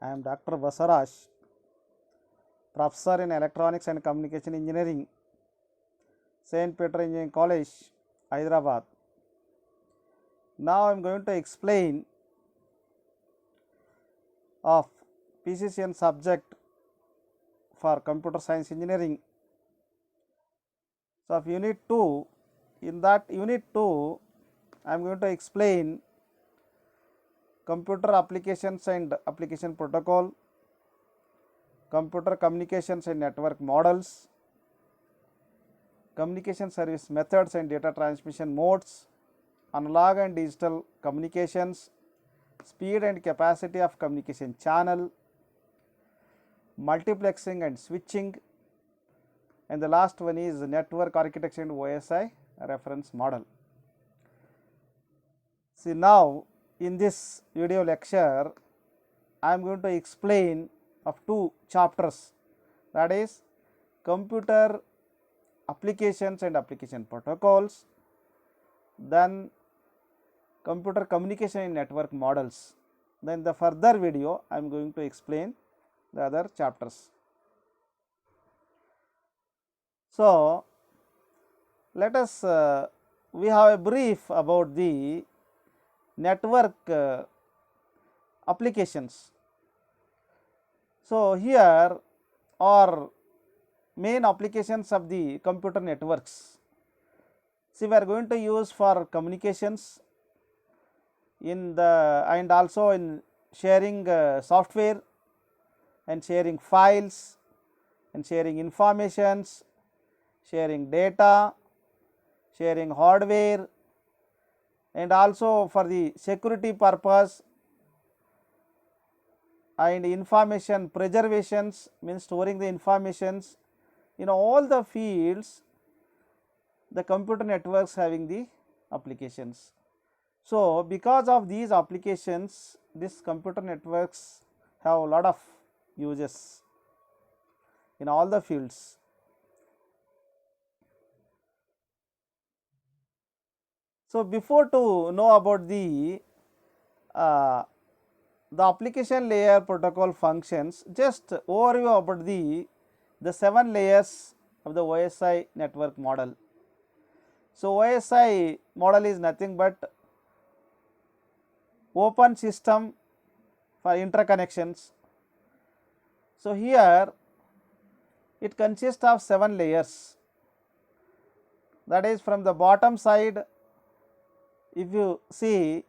I am Dr. Basaraj, Professor in Electronics and Communication Engineering, St. Peter Engineering College, Hyderabad. Now I am going to explain of PCCN subject for Computer Science Engineering. So, of Unit 2, in that Unit 2, I am going to explain computer applications and application protocol, computer communications and network models, communication service methods and data transmission modes, analog and digital communications, speed and capacity of communication channel, multiplexing and switching, and the last one is network architecture and OSI reference model. See, now in this video lecture I am going to explain of two chapters, that is computer applications and application protocols, then computer communication and network models. Then the further video I am going to explain the other chapters. So, let us we have a brief about the network applications. So, here are main applications of the computer networks. See, we are going to use for communications in the and also in sharing software and sharing files and sharing informations, sharing data, sharing hardware, and also for the security purpose and information preservations, means storing the informations. In all the fields the computer networks having the applications. So, because of these applications, this computer networks have a lot of uses in all the fields. So, before to know about the application layer protocol functions, just overview about the 7 layers of the OSI network model. So, OSI model is nothing but open system for interconnections. So, here it consists of 7 layers, that is from the bottom side. If you see,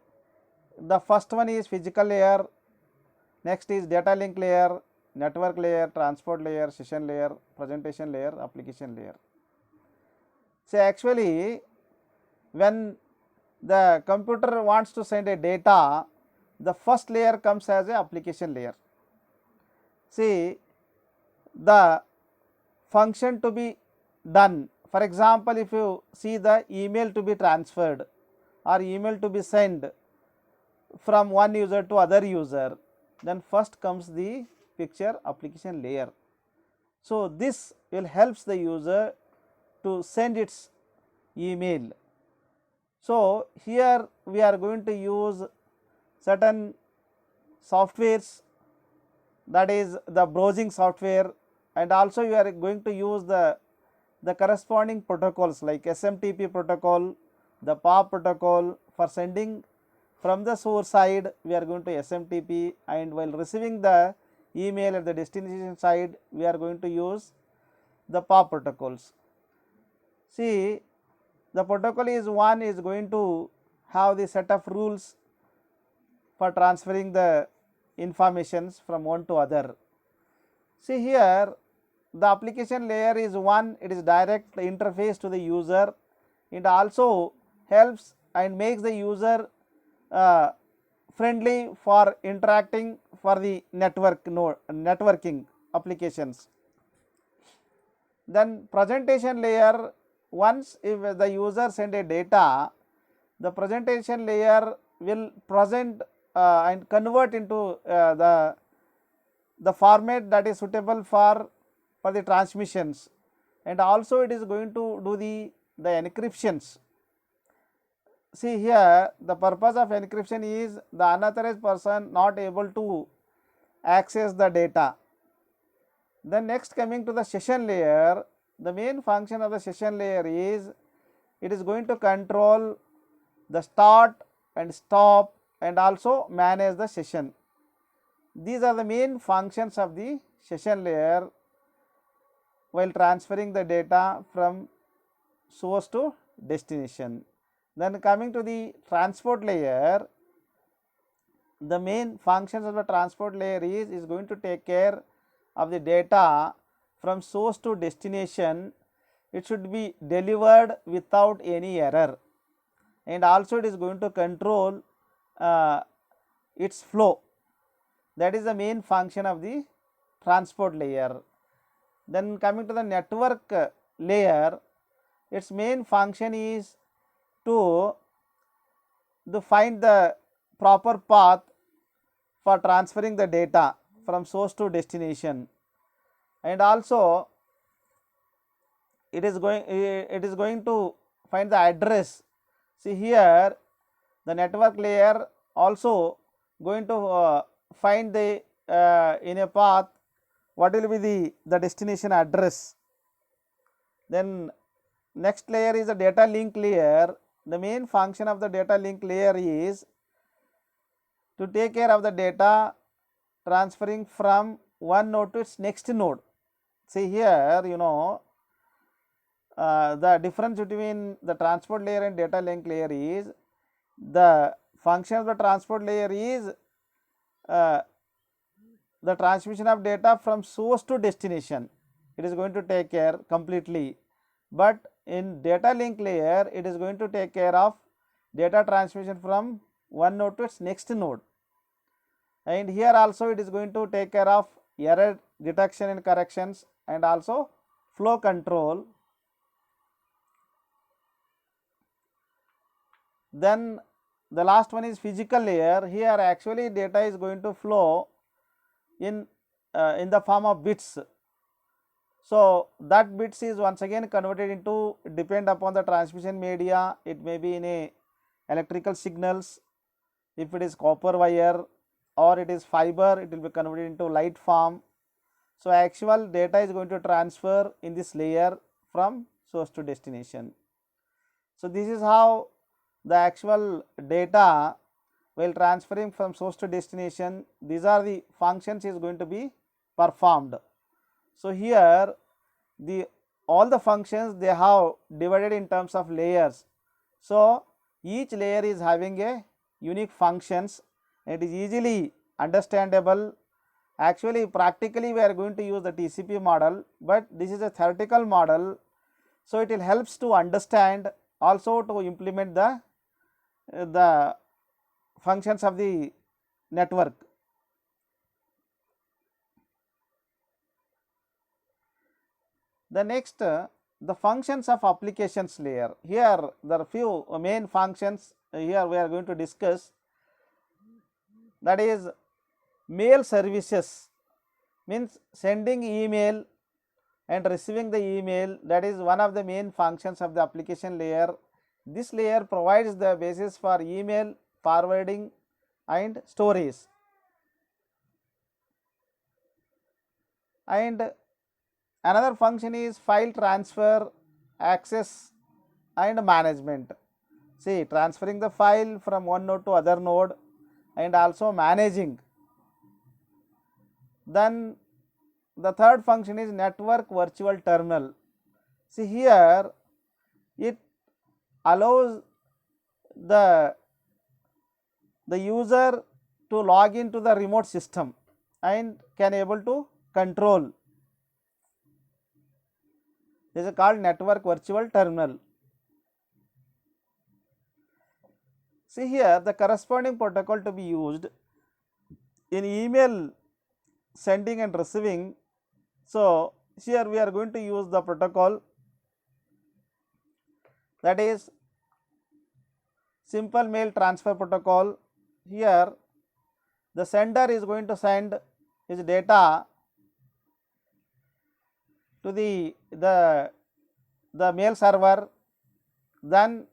the first one is physical layer, next is data link layer, network layer, transport layer, session layer, presentation layer, application layer. So, actually when the computer wants to send a data, the first layer comes as a application layer. See, the function to be done, for example, if you see the email to be transferred or email to be sent from one user to other user, then first comes the picture application layer. So, this will helps the user to send its email. So, here we are going to use certain softwares, that is the browsing software, and also you are going to use the corresponding protocols like SMTP protocol, the POP protocol. For sending from the source side we are going to SMTP, and while receiving the email at the destination side we are going to use the POP protocols. See, the protocol is one is going to have the set of rules for transferring the informations from one to other. See, here the application layer is one, it is direct interface to the user. It also helps and makes the user friendly for interacting for the networking applications. Then presentation layer, once if the user send a data, the presentation layer will present and convert into the format that is suitable for the transmissions, and also it is going to do the encryptions. See, here the purpose of encryption is the unauthorized person not able to access the data. Then next, coming to the session layer, the main function of the session layer is it is going to control the start and stop and also manage the session. These are the main functions of the session layer while transferring the data from source to destination. Then coming to the transport layer, the main functions of the transport layer is going to take care of the data from source to destination. It should be delivered without any error, and also it is going to control its flow. That is the main function of the transport layer. Then coming to the network layer, its main function is to find the proper path for transferring the data from source to destination, and also it is going to find the address. See here, the network layer also going to find the in a path what will be the destination address. Then next layer is the data link layer. The main function of the data link layer is to take care of the data transferring from one node to its next node. See here, the difference between the transport layer and data link layer is the function of the transport layer is the transmission of data from source to destination. It is going to take care completely, but in data link layer it is going to take care of data transmission from one node to its next node, and here also it is going to take care of error detection and corrections and also flow control. Then the last one is physical layer. Here actually data is going to flow in the form of bits. So that bits is once again converted into, depend upon the transmission media, it may be in a electrical signals, if it is copper wire or it is fiber, it will be converted into light form. So actual data is going to transfer in this layer from source to destination. So this is how the actual data while transferring from source to destination, these are the functions is going to be performed. So here all the functions they have divided in terms of layers. So each layer is having a unique functions. It is easily understandable. Actually practically we are going to use the TCP model, but this is a theoretical model, so it will helps to understand, also to implement the functions of the network. The next, the functions of applications layer. Here there are few main functions here we are going to discuss. That is mail services, means sending email and receiving the email. That is one of the main functions of the application layer. This layer provides the basis for email forwarding and storage. And another function is file transfer, access and management. See, transferring the file from one node to other node and also managing. Then the third function is network virtual terminal. See here, it allows the user to log into the remote system and can able to control. This is called network virtual terminal. See here, the corresponding protocol to be used in email sending and receiving. So here we are going to use the protocol, that is simple mail transfer protocol. Here the sender is going to send his data to the mail server, then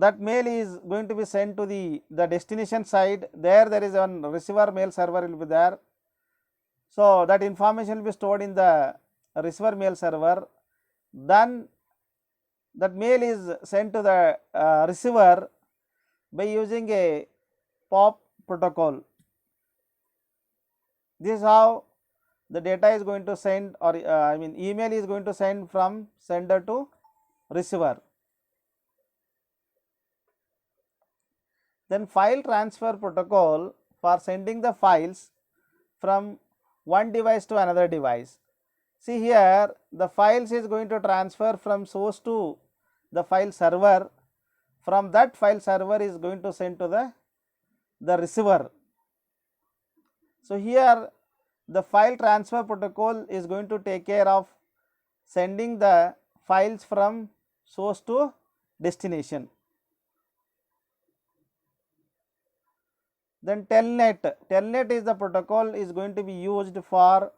that mail is going to be sent to the destination side. There is one receiver mail server will be there. So that information will be stored in the receiver mail server. Then that mail is sent to the receiver by using a POP protocol. This is how the data is going to send, or I mean email is going to send from sender to receiver. Then file transfer protocol for sending the files from one device to another device. See here, the files is going to transfer from source to the file server. From that file server is going to send to the receiver. So here the file transfer protocol is going to take care of sending the files from source to destination. Then telnet is the protocol is going to be used for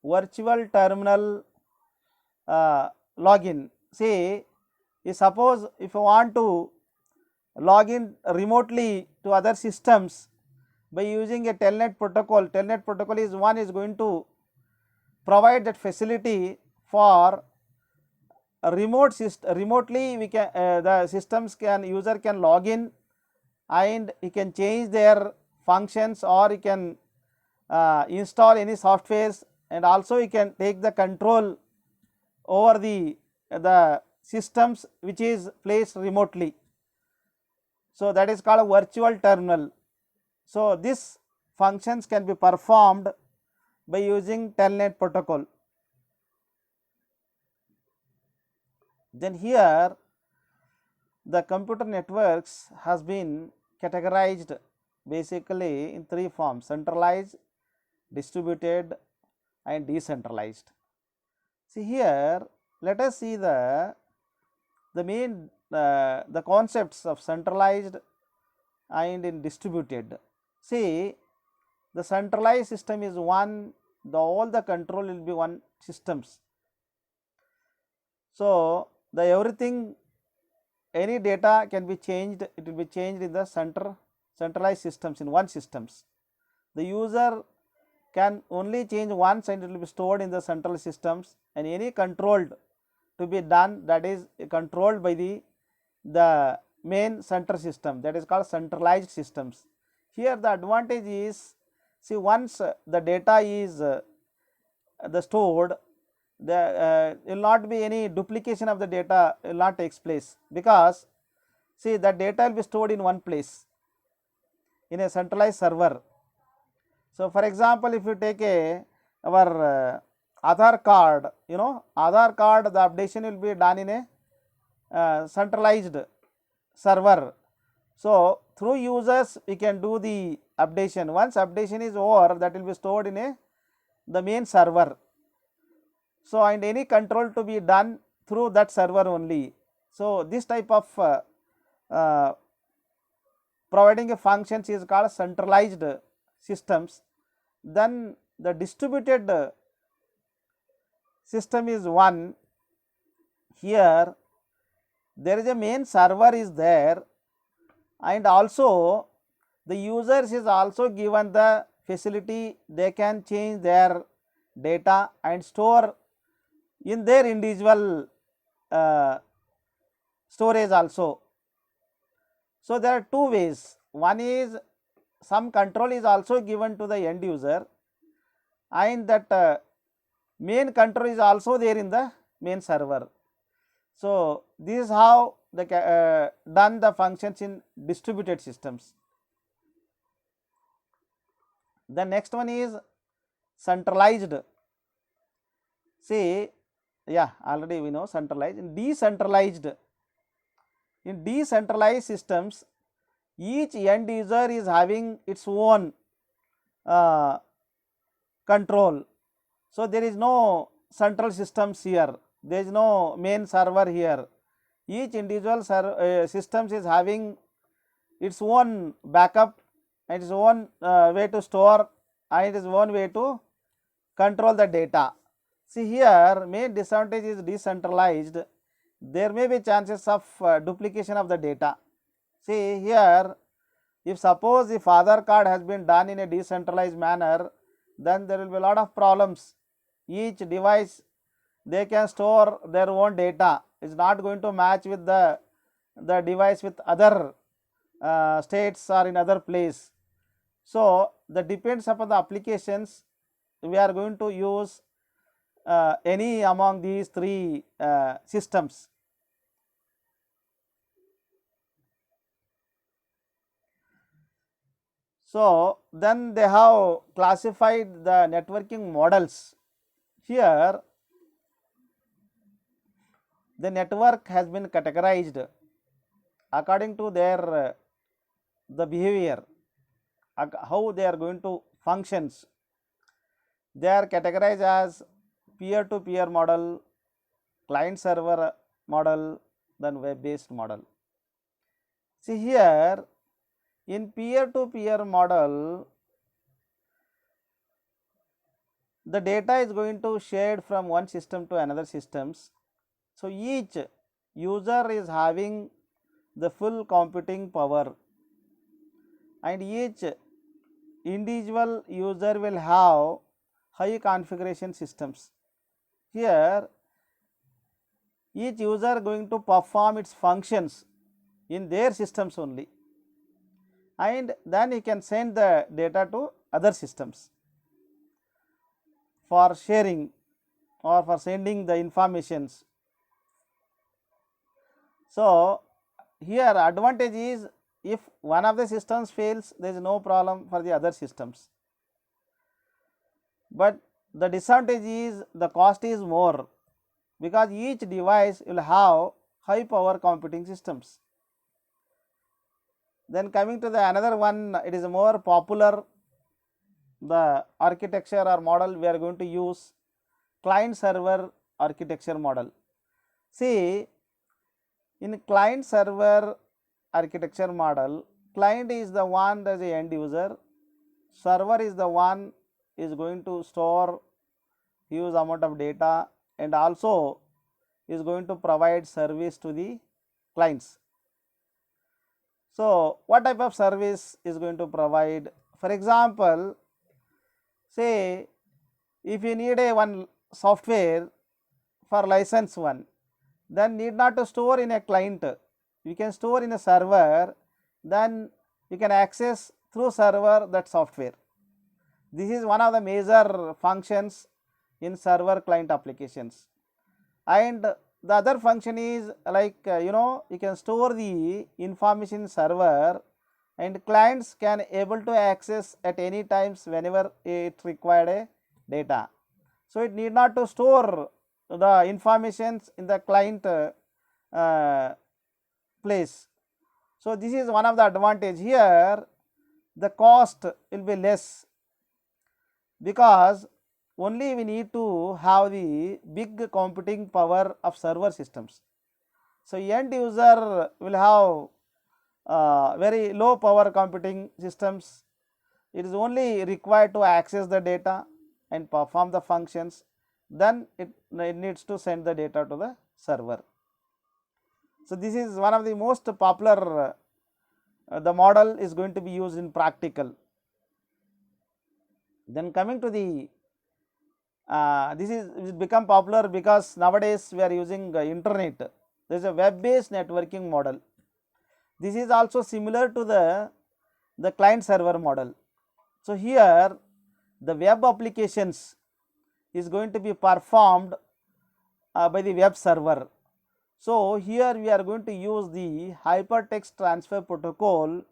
virtual terminal login. See, suppose if you want to log in remotely to other systems by using a telnet protocol is going to provide that facility for remotely we can the systems user can log in and he can change their functions, or he can install any softwares, and also he can take the control over the systems which is placed remotely. So that is called a virtual terminal. So this functions can be performed by using telnet protocol. Then here the computer networks has been categorized basically in three forms: centralized, distributed and decentralized. See here, let us see the main the concepts of centralized and in distributed. See, the centralized system is one, all the control will be one systems. So the everything, any data can be changed, it will be changed in the centralized systems, in one systems. The user can only change once and it will be stored in the central systems, and any controlled to be done, that is controlled by the main center system, that is called centralized systems. Here the advantage is, see, once the data is stored, there will not be any duplication of the data, will not takes place, because see the data will be stored in one place in a centralized server. So for example, if you take our Aadhaar card, Aadhaar card, the updation will be done in a centralized server. So through users we can do the updation. Once updation is over, that will be stored in the main server. So and any control to be done through that server only. So this type of providing a functions is called centralized systems. Then the distributed system is one. Here there is a main server is there, and also the users is also given the facility, they can change their data and store in their individual storage also. So there are two ways. One is some control is also given to the end user, and that main control is also there in the main server. So this is how the done the functions in distributed systems. The next one is centralized. See, yeah, already we know centralized. In decentralized systems, each end user is having its own control. So there is no central systems here, there is no main server here. Each individual systems is having its own backup and its own way to store and its own way to control the data. See here, main disadvantage is decentralized. There may be chances of duplication of the data. See here, if suppose if Aadhaar card has been done in a decentralized manner, then there will be a lot of problems. Each device, they can store their own data. It's not going to match with the device with other states or in other place. So that depends upon the applications. We are going to use any among these three systems. So then they have classified the networking models. Here the network has been categorized according to their the behavior, how they are going to functions. They are categorized as peer to peer model, client server model, then web based model. See here, in peer to peer model, the data is going to shared from one system to another systems. So each user is having the full computing power, and each individual user will have high configuration systems. Here each user going to perform its functions in their systems only, and then he can send the data to other systems for sharing or for sending the informations. So here advantage is, if one of the systems fails, there is no problem for the other systems, but the disadvantage is the cost is more, because each device will have high power computing systems. Then coming to the another one, it is more popular, the architecture or model we are going to use, client server architecture model. See, in client server architecture model, client is the one as a end user, server is the one is going to store huge amount of data and also is going to provide service to the clients. So what type of service is going to provide? For example, say if you need a one software for license one, then need not to store in a client, you can store in a server, then you can access through server that software. This is one of the major functions in server client applications. And the other function is like you can store the information in server, and clients can able to access at any times whenever it required a data. So it need not to store the informations in the client place. So this is one of the advantage. Here the cost will be less, because only we need to have the big computing power of server systems. So end user will have very low power computing systems. It is only required to access the data and perform the functions, then it needs to send the data to the server. So this is one of the most popular, the model is going to be used in practical. Then coming to the this is become popular because nowadays we are using internet. There is a web based networking model. This is also similar to the client server model. So here the web applications is going to be performed by the web server. So here we are going to use the hypertext transfer protocol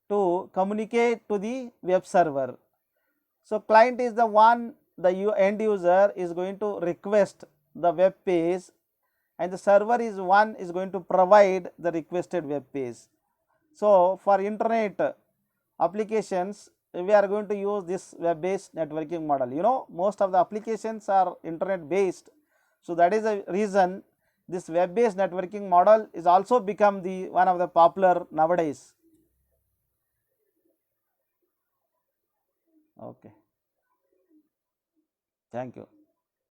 to communicate to the web server. So client is the one, the end user is going to request the web page, and the server is one is going to provide the requested web page. So for internet applications, we are going to use this web based networking model. Most of the applications are internet based, so that is the reason this web based networking model is also become the one of the popular nowadays. Okay, thank you.